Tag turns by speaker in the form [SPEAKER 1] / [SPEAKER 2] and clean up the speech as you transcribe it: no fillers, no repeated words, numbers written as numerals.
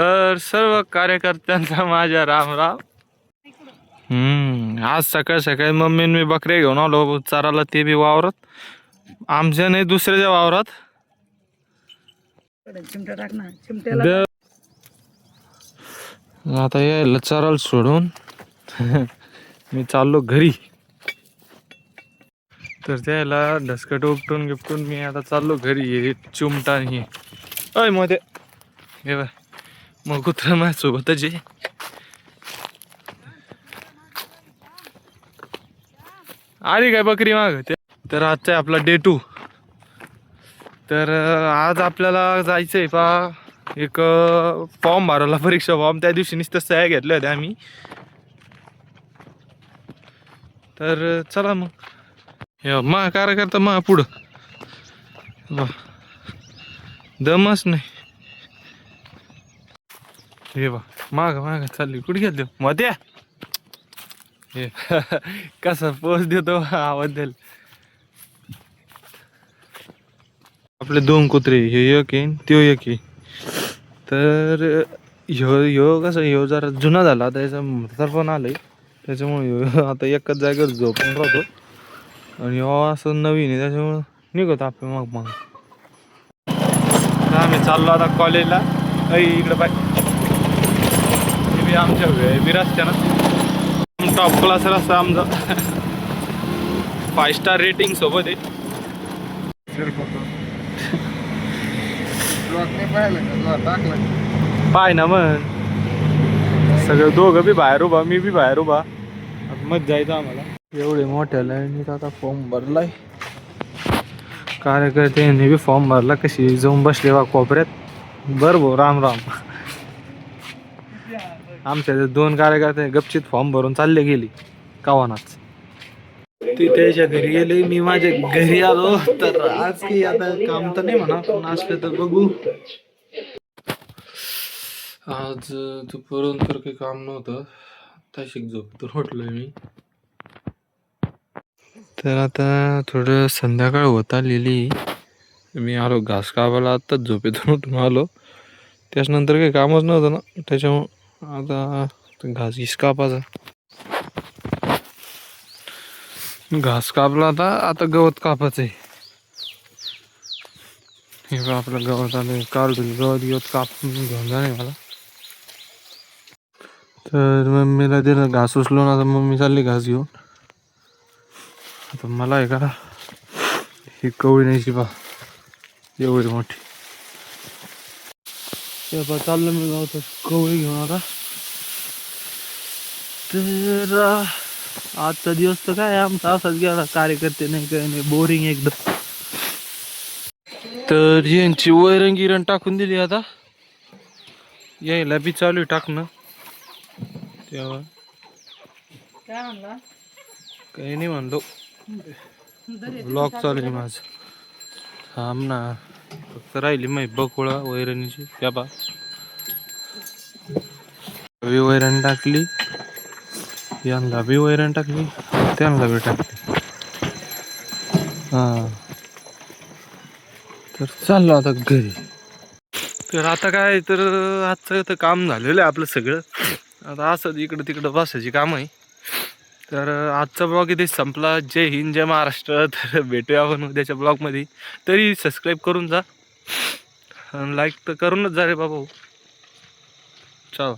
[SPEAKER 1] तर सर्व कार्यकर्त्यांचा माझ्या राम राम. आज सकाळ सकाळी मम्मी मी बकरे घेऊन आलो चाराला, ते बी वावरात. आमच्या नाही दुसऱ्याच्या वावरात. आता यायला चाराला सोडून मी चाललो घरी. तर त्याला ढसकट उपटून गिपटून मी आता चाललो घरी. हे चिमटा हे अय मध्ये हे बाय मग कुत्रा माझ्यासोबतच आहे. आली काय बकरी माग ते. तर आजचा आपला डे 2. तर आज आपल्याला जायचंय पा एक फॉर्म भरायला, परीक्षा फॉर्म. त्या दिवशी नुसतं सह्या घेतल्या होत्या आम्ही. तर चला मग. हे मा कार्यकर्ता मा पुढं दमच नाही. हे बा माग माग चालली. कुठे गेलो मध्ये. हे कसा पोच देतो आवाज. आपले 2 कुत्रे, हे एक आहे त्यो एक आहे. तर ह्यो कसं, ह्यो जरा जुना झाला, त्याचा म्हातार पण आलंय, त्याच्यामुळे आता एकच जागेवर झोपून राहतो. आणि ह्यो असं नवीन आहे, त्याच्यामुळं निघतो आपलं मग मग. आम्ही चाललो आता कॉलेजला. इकडं बाय आमच्या बी रस्त्यानं टॉप क्लास रस्ता आमचा. 5 स्टार रेटिंग सोबत आहे. पाय ना मग सगळं, दोघं बी बाहेर उभा, मी बी बाहेर उभा. मत जायचं आम्हाला. एवढे मोठ्या लाईनीत आता फॉर्म भरलाय. कार्यकर्त्यांनी बी फॉर्म भरला. कशी जाऊन बसले बा कोपऱ्यात. बर भाऊ राम राम. आमच्या 2 कार्यकर्ते गपचित फॉर्म भरून चालले गेली कावानाच. ती त्याच्या घरी गेले, मी माझ्या घरी आलो. तर आज काही आता काम तर नाही म्हणा, पण असलं तर बघू. आज दुपारून तर काही काम नव्हतं, तशीच झोप तर उठलोय मी. तर आता थोडं संध्याकाळ होत आलेली. मी आलो घास कापायला. आत्ताच झोपेतून उठून आलो. त्याच्यानंतर काही कामच नव्हतं ना, त्याच्यामुळं आता घास घीस कापायचा. घास कापला. आता गवत कापायचं आहे. हे आपलं गवत आलं, काढून गवत कापून घेऊन जाणे मला. तर मम्मीला दिलं घास उचलून. आता मम्मी चालली घास घेऊन. आता मला आहे का ही कवळी न्यायची पा, एवढी मोठी. ते पा चाललं मी गावत कवळी घेऊन आता. तर आजचा दिवस तर काय आमचा असाच गेला. कार्यकर्ते नाही काय नाही, बोरिंग एकदम. तर यांची वैरण टाकून दिली. आता यायला बी चालू आहे टाकणं. तेव्हा काय म्हणला, काही नाही म्हणलो, ब्लॉग चालू आहे माझं. थांब ना, फक्त राहिली माहिती बकुळा वैरणीची. त्या बा वैरण टाकली, यांना बी वैरण टाकली, त्यांना बी टाकली. हा, तर चाललो आता घरी. तर आता काय, तर आजचं तर काम झालेलं आहे आपलं सगळं. आता असं इकडं तिकडं बसायची काम आहे. तर आजचा ब्लॉग इथे संपला. जय हिंद, जय महाराष्ट्र. तर भेटूया आपण उद्याच्या ब्लॉगमध्ये. तरी सबस्क्राईब करून जा, लाईक तर करूनच जा रे बाबा. चाव.